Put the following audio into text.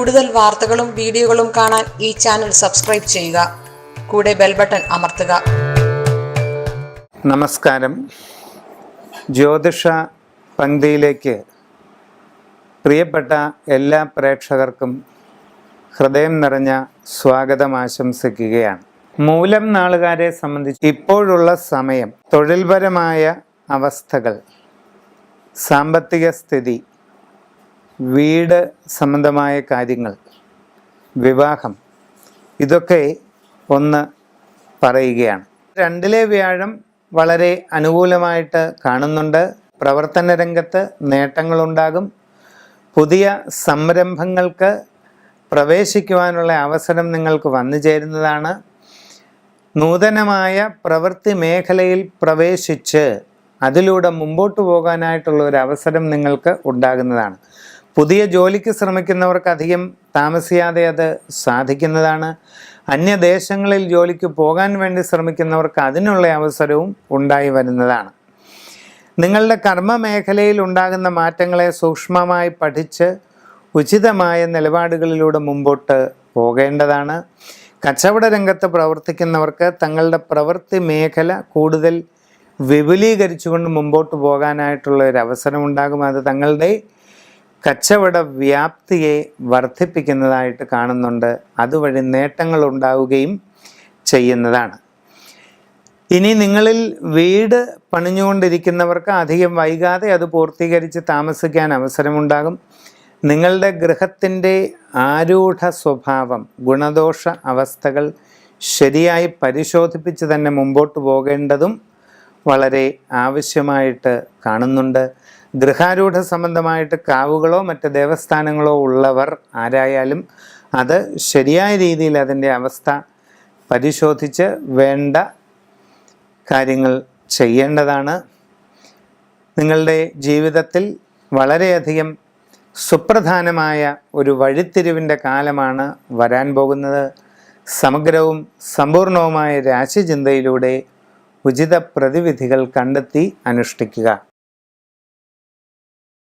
കൂടുതൽ വാർത്തകളും വീഡിയോകളും കാണാൻ ഈ ചാനൽ സബ്സ്ക്രൈബ് ചെയ്യുക. കൂടെ ബെൽ ബട്ടൺ അമർത്തുക. നമസ്കാരം. ജ്യോതിഷ പങ്ക്തിയിലേക്ക് പ്രിയപ്പെട്ട എല്ലാ പ്രേക്ഷകർക്കും ഹൃദയം നിറഞ്ഞ സ്വാഗതം ആശംസിക്കുകയാണ്. മൂലം നാളുകാരെ സംബന്ധിച്ച് ഇപ്പോഴുള്ള സമയം, തൊഴിൽപരമായ അവസ്ഥകൾ, സാമ്പത്തിക സ്ഥിതി, വീട് സംബന്ധമായ കാര്യങ്ങൾ, വിവാഹം, ഇതൊക്കെ ഒന്ന് പറയുകയാണ്. 2-ലെ വ്യാഴം വളരെ അനുകൂലമായിട്ട് കാണുന്നുണ്ട്. പ്രവർത്തന രംഗത്ത് നേട്ടങ്ങളുണ്ടാകും. പുതിയ സംരംഭങ്ങൾക്ക് പ്രവേശിക്കുവാനുള്ള അവസരം നിങ്ങൾക്ക് വന്നു ചേരുന്നതാണ്. നൂതനമായ പ്രവൃത്തി മേഖലയിൽ പ്രവേശിച്ച് അതിലൂടെ മുമ്പോട്ട് പോകാനായിട്ടുള്ള ഒരു അവസരം നിങ്ങൾക്ക് ഉണ്ടാകുന്നതാണ്. പുതിയ ജോലിക്ക് ശ്രമിക്കുന്നവർക്ക് അധികം താമസിയാതെ അത് സാധിക്കുന്നതാണ്. അന്യദേശങ്ങളിൽ ജോലിക്ക് പോകാൻ വേണ്ടി ശ്രമിക്കുന്നവർക്ക് അതിനുള്ള അവസരവും ഉണ്ടായി വരുന്നതാണ്. നിങ്ങളുടെ കർമ്മ മേഖലയിൽ ഉണ്ടാകുന്ന മാറ്റങ്ങളെ സൂക്ഷ്മമായി പഠിച്ച് ഉചിതമായ നിലപാടുകളിലൂടെ മുമ്പോട്ട് പോകേണ്ടതാണ്. കച്ചവട രംഗത്ത് പ്രവർത്തിക്കുന്നവർക്ക് തങ്ങളുടെ പ്രവൃത്തി മേഖല കൂടുതൽ വിപുലീകരിച്ചുകൊണ്ട് മുമ്പോട്ട് പോകാനായിട്ടുള്ള ഒരു അവസരം ഉണ്ടാകും. അത് തങ്ങളുടെ കച്ചവട വ്യാപ്തിയെ വർദ്ധിപ്പിക്കുന്നതായിട്ട് കാണുന്നുണ്ട്. അതുവഴി നേട്ടങ്ങൾ ഉണ്ടാവുകയും ചെയ്യുന്നതാണ്. ഇനി നിങ്ങളിൽ വീട് പണിഞ്ഞുകൊണ്ടിരിക്കുന്നവർക്ക് അധികം വൈകാതെ അത് പൂർത്തീകരിച്ച് താമസിക്കാൻ അവസരമുണ്ടാകും. നിങ്ങളുടെ ഗൃഹത്തിൻ്റെ ആരൂഢ സ്വഭാവം, ഗുണദോഷ അവസ്ഥകൾ ശരിയായി പരിശോധിപ്പിച്ച് തന്നെ മുമ്പോട്ട് പോകേണ്ടതും വളരെ ആവശ്യമായിട്ട് കാണുന്നുണ്ട്. ഗൃഹാരൂഢ സംബന്ധമായിട്ട് കാവുകളോ മറ്റ് ദേവസ്ഥാനങ്ങളോ ഉള്ളവർ ആരായാലും അത് ശരിയായ രീതിയിൽ അതിൻ്റെ അവസ്ഥ പരിശോധിച്ച് വേണ്ട കാര്യങ്ങൾ ചെയ്യേണ്ടതാണ്. നിങ്ങളുടെ ജീവിതത്തിൽ വളരെയധികം സുപ്രധാനമായ ഒരു വഴിത്തിരിവിൻ്റെ കാലമാണ് വരാൻ പോകുന്നത്. സമഗ്രവും സമ്പൂർണവുമായ രാശിചിന്തയിലൂടെ ഉചിത പ്രതിവിധികൾ കണ്ടെത്തി അനുഷ്ഠിക്കുക.